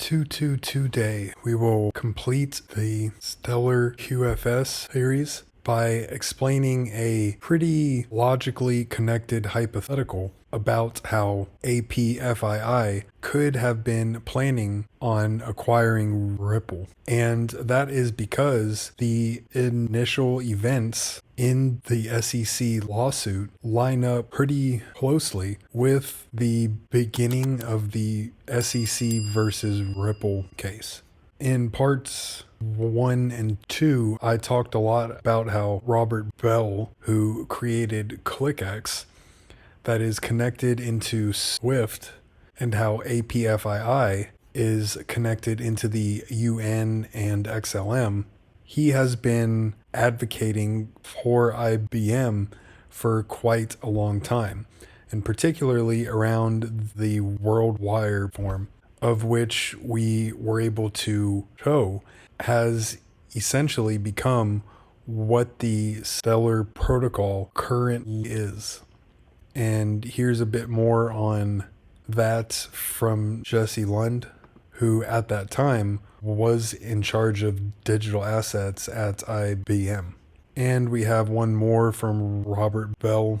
Today, we will complete the Stellar QFS series by explaining a pretty logically connected hypothetical about how APFII could have been planning on acquiring Ripple. And that is because the initial events in the SEC lawsuit line up pretty closely with the beginning of the SEC versus Ripple case. In parts 1 and 2, I talked a lot about how Robert Bell, who created ClickX, that is connected into Swift, and how APFII is connected into the UN and XLM. He has been advocating for IBM for quite a long time, and particularly around the World Wire form, of which we were able to show has essentially become what the Stellar protocol currently is. And here's a bit more on that from Jesse Lund, who at that time was in charge of digital assets at IBM. And we have one more from Robert Bell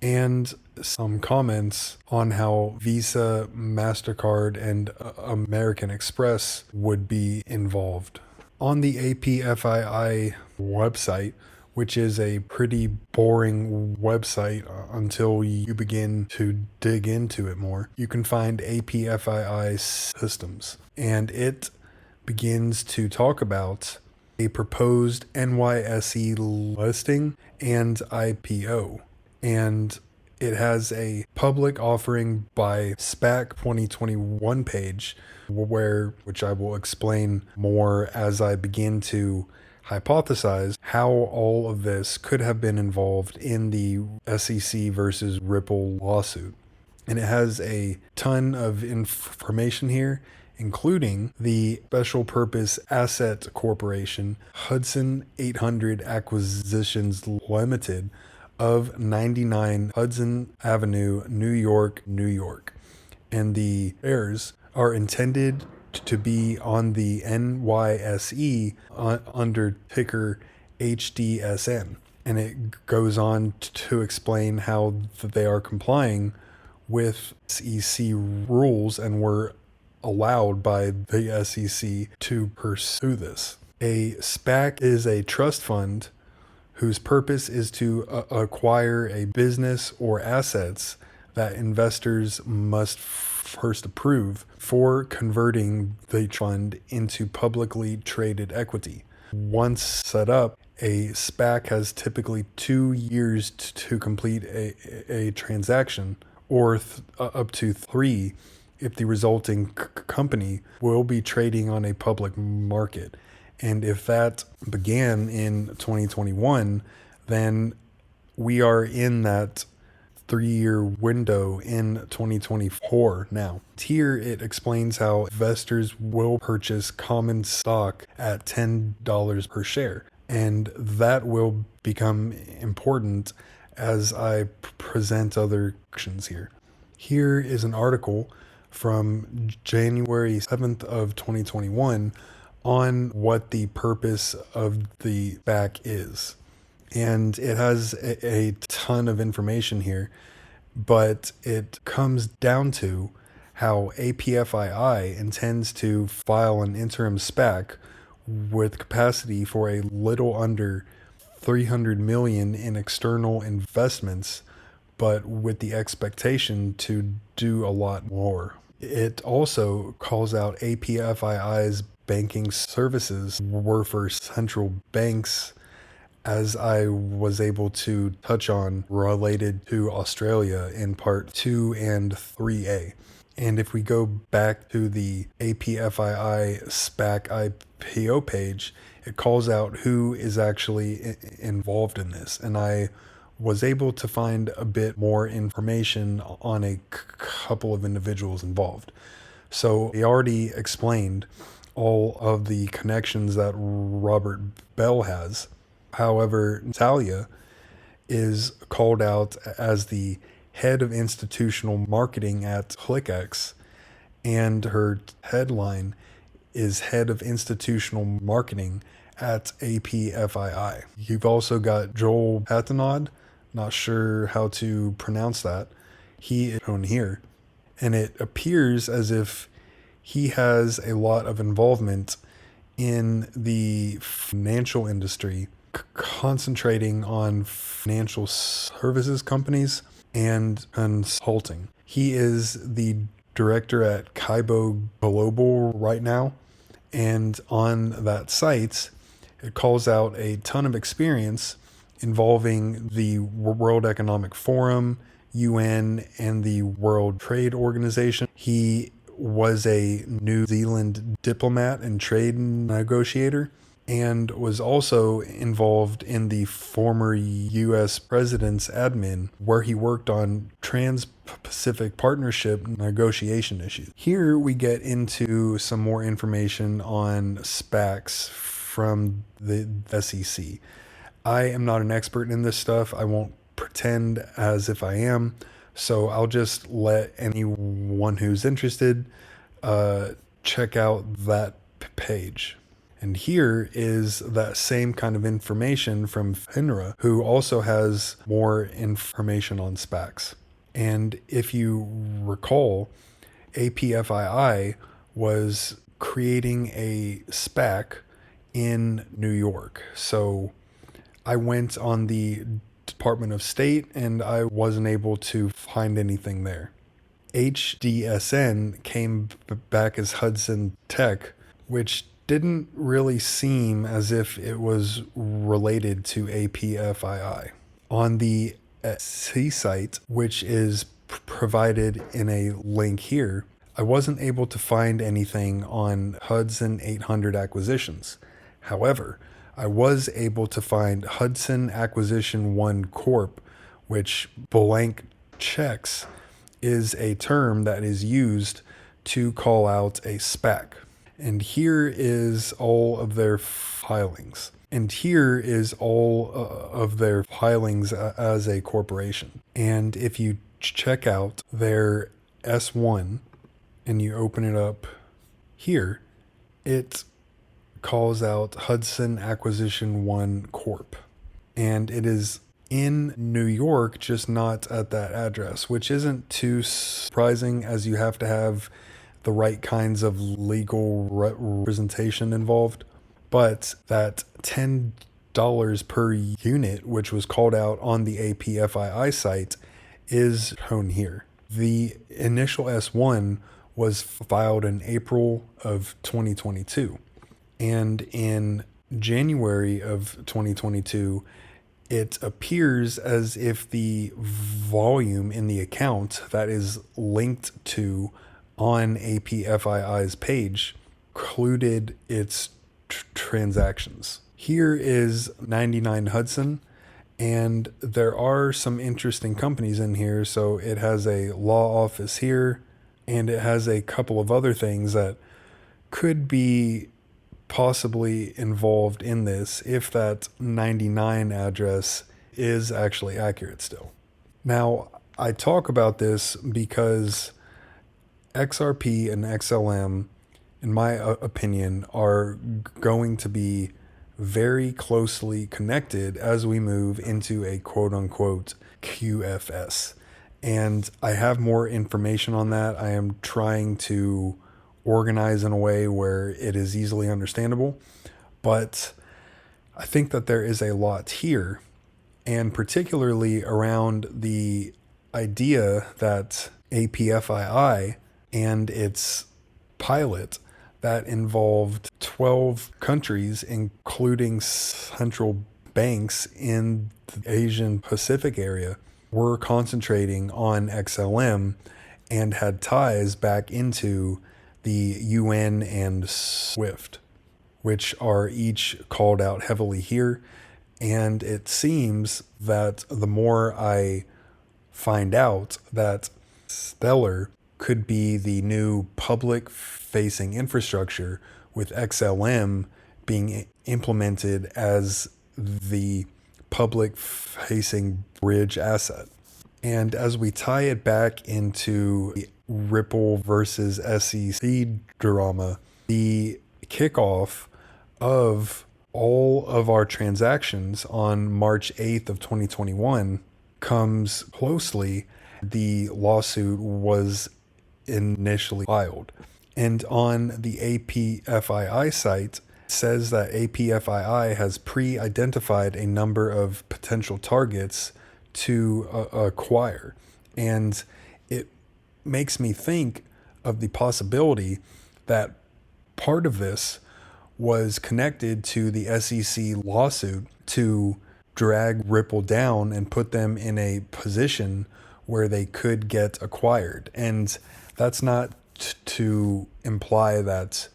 and some comments on how Visa, MasterCard, and American Express would be involved. On the APFII website, which is a pretty boring website until you begin to dig into it more, you can find APFII systems. And it begins to talk about a proposed NYSE listing and IPO. And it has a public offering by SPAC 2021 page, which I will explain more as I begin to hypothesize how all of this could have been involved in the SEC versus Ripple lawsuit. And it has a ton of information here, including the Special Purpose Asset Corporation, Hudson 800 Acquisitions Limited of 99 Hudson Avenue, New York, New York. And the shares are intended to be on the NYSE under ticker HDSN. And it goes on to explain how they are complying with SEC rules and were allowed by the SEC to pursue this. A SPAC is a trust fund whose purpose is to acquire a business or assets that investors must first approve for converting the fund into publicly traded equity. Once set up, a SPAC has typically 2 years to complete a transaction, or up to 3 if the resulting company will be trading on a public market. And if that began in 2021, then we are in that 3-year window in 2024 now. Here it explains how investors will purchase common stock at $10 per share. And that will become important as I present other actions here. Here is an article from January 7th of 2021 on what the purpose of the SPAC is. And it has a ton of information here, but it comes down to how APFII intends to file an interim SPAC with capacity for a little under $300 million in external investments, but with the expectation to do a lot more. It also calls out APFII's banking services were for central banks, as I was able to touch on related to Australia in part 2 and 3A. And if we go back to the APFII SPAC IPO page, it calls out who is actually involved in this. And I was able to find a bit more information on a couple of individuals involved. So he already explained all of the connections that Robert Bell has. However, Natalia is called out as the head of institutional marketing at ClickX, and her headline is Head of Institutional Marketing at APFII. You've also got Joel Patanod, not sure how to pronounce that. He is shown here, and it appears as if he has a lot of involvement in the financial industry, concentrating on financial services companies and consulting. He is the director at Kaibo Global right now, and on that site, it calls out a ton of experience involving the World Economic Forum, UN, and the World Trade Organization. He was a New Zealand diplomat and trade negotiator, and was also involved in the former US president's admin, where he worked on Trans-Pacific Partnership negotiation issues. Here we get into some more information on SPACs from the SEC. I am not an expert in this stuff. I won't pretend as if I am. So I'll just let anyone who's interested check out that page. And here is that same kind of information from Hedera, who also has more information on SPACs. And if you recall, APFII was creating a SPAC in New York. So I went on the Department of State and I wasn't able to find anything there. HDSN came back as Hudson Tech, which didn't really seem as if it was related to APFII. On the SEC site, which is provided in a link here, I wasn't able to find anything on Hudson 800 acquisitions. However, I was able to find Hudson Acquisition 1 Corp, which blank checks is a term that is used to call out a SPAC. And here is all of their filings. And here is all of their filings as a corporation. And if you check out their S1 and you open it up here, it calls out Hudson Acquisition 1 Corp. And it is in New York, just not at that address, which isn't too surprising, as you have to have the right kinds of legal representation involved. But that $10 per unit, which was called out on the APFII site, is shown here. The initial S1 was filed in April of 2022. And in January of 2022, it appears as if the volume in the account that is linked to on APFII's page included its transactions. Here is 99 Hudson, and there are some interesting companies in here. So it has a law office here, and it has a couple of other things that could be possibly involved in this if that 99 address is actually accurate still. Now, I talk about this because XRP and XLM, in my opinion, are going to be very closely connected as we move into a quote-unquote QFS. And I have more information on that. I am trying to organize in a way where it is easily understandable, but I think that there is a lot here, and particularly around the idea that APFII and its pilot that involved 12 countries, including central banks in the Asian Pacific area, were concentrating on XLM and had ties back into the UN and SWIFT, which are each called out heavily here. And it seems that the more I find out that Stellar could be the new public-facing infrastructure, with XLM being implemented as the public-facing bridge asset. And as we tie it back into the Ripple versus SEC drama, the kickoff of all of our transactions on March 8th of 2021 comes closely. The lawsuit was initially filed. And on the APFII site, says that APFII has pre-identified a number of potential targets to acquire. And it makes me think of the possibility that part of this was connected to the SEC lawsuit to drag Ripple down and put them in a position where they could get acquired. And that's not to imply that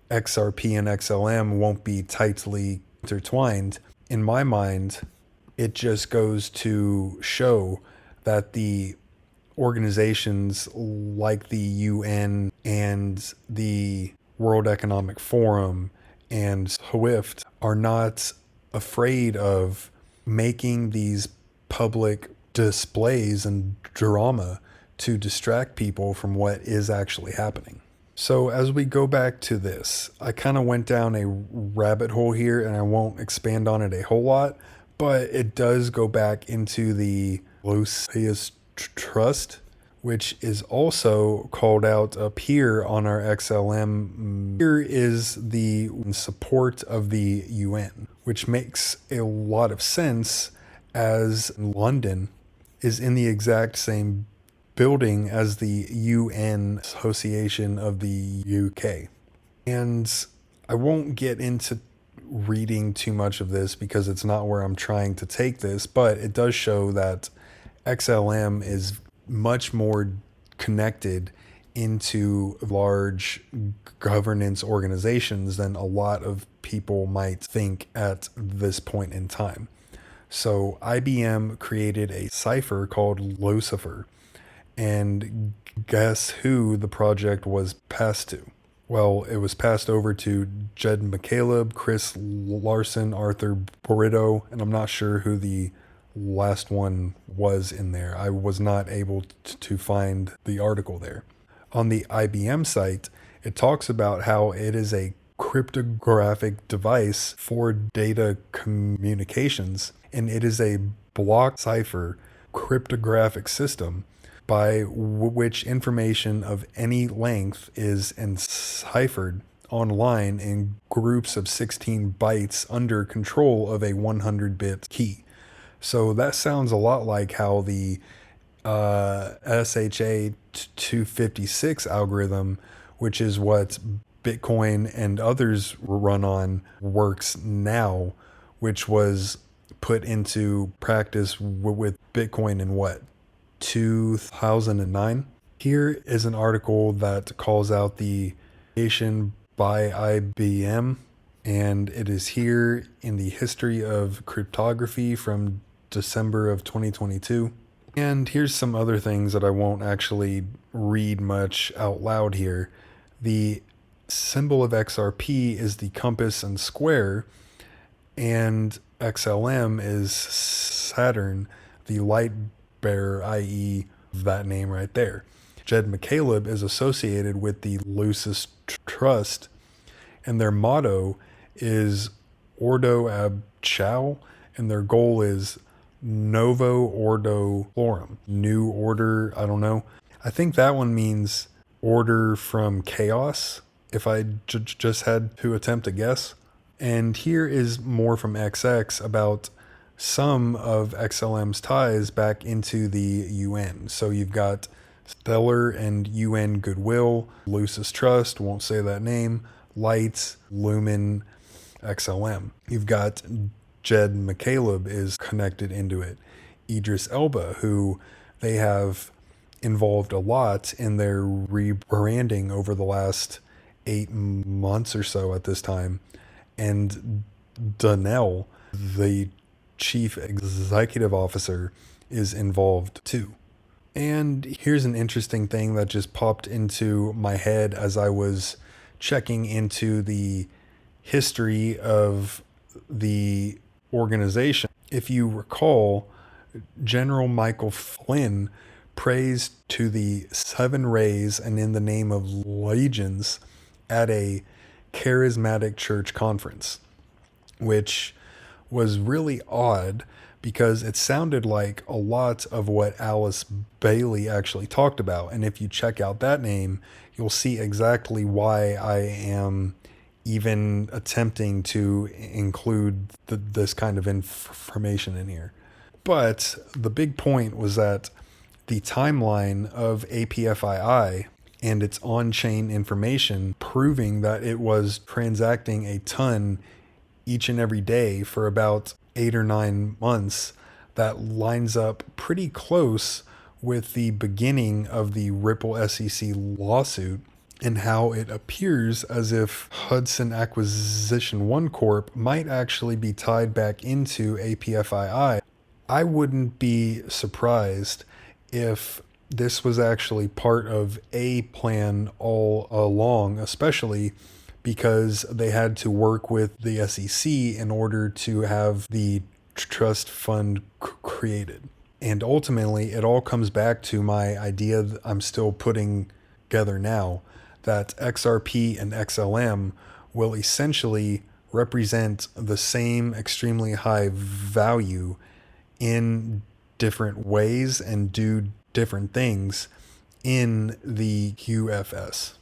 XRP and XLM won't be tightly intertwined. In my mind, it just goes to show that the organizations like the UN and the World Economic Forum and SWIFT are not afraid of making these public displays and drama to distract people from what is actually happening. So as we go back to this, I kind of went down a rabbit hole here and I won't expand on it a whole lot, but it does go back into the Lucius Trust, which is also called out up here on our XLM. Here is the support of the UN, which makes a lot of sense as London is in the exact same building as the UN Association of the UK. And I won't get into reading too much of this because it's not where I'm trying to take this, but it does show that XLM is much more connected into large governance organizations than a lot of people might think at this point in time. So IBM created a cipher called Lucifer. And guess who the project was passed to? Well, it was passed over to Jed McCaleb, Chris Larson, Arthur Burrito, and I'm not sure who the last one was in there. I was not able to find the article there. On the IBM site, it talks about how it is a cryptographic device for data communications, and it is a block cipher cryptographic system by which information of any length is enciphered online in groups of 16 bytes under control of a 100-bit key. So that sounds a lot like how the SHA 256 algorithm, which is what Bitcoin and others run on, works now, which was put into practice with Bitcoin in what, 2009? Here is an article that calls out the creation by IBM, and it is here in the history of cryptography from December of 2022. And here's some other things that I won't actually read much out loud here. The symbol of XRP is the compass and square, and XLM is Saturn, the light bearer, i.e. that name right there. Jed McCaleb is associated with the Lucis Trust, and their motto is Ordo Ab Chao, and their goal is Novo Ordo Florum. New order, I don't know. I think that one means order from chaos, if I just had to attempt a guess. And here is more from XX about some of XLM's ties back into the UN. So you've got Stellar and UN Goodwill, Lucis Trust, won't say that name, Lights, Lumen, XLM. You've got Jed McCaleb is connected into it. Idris Elba, who they have involved a lot in their rebranding over the last 8 months or so at this time. And Donnell, the chief executive officer, is involved too. And here's an interesting thing that just popped into my head as I was checking into the history of the organization. If you recall, General Michael Flynn praise to the 7 rays and in the name of legions at a charismatic church conference, which was really odd because it sounded like a lot of what Alice Bailey actually talked about. And if you check out that name, you'll see exactly why I am even attempting to include this kind of information in here. But the big point was that the timeline of APFII and its on-chain information proving that it was transacting a ton each and every day for about 8 or 9 months, that lines up pretty close with the beginning of the Ripple SEC lawsuit and how it appears as if Hudson Acquisition One Corp might actually be tied back into APFII. I wouldn't be surprised if this was actually part of a plan all along, especially because they had to work with the SEC in order to have the trust fund created. And ultimately, it all comes back to my idea that I'm still putting together now, that XRP and XLM will essentially represent the same extremely high value in different ways and do different things in the QFS.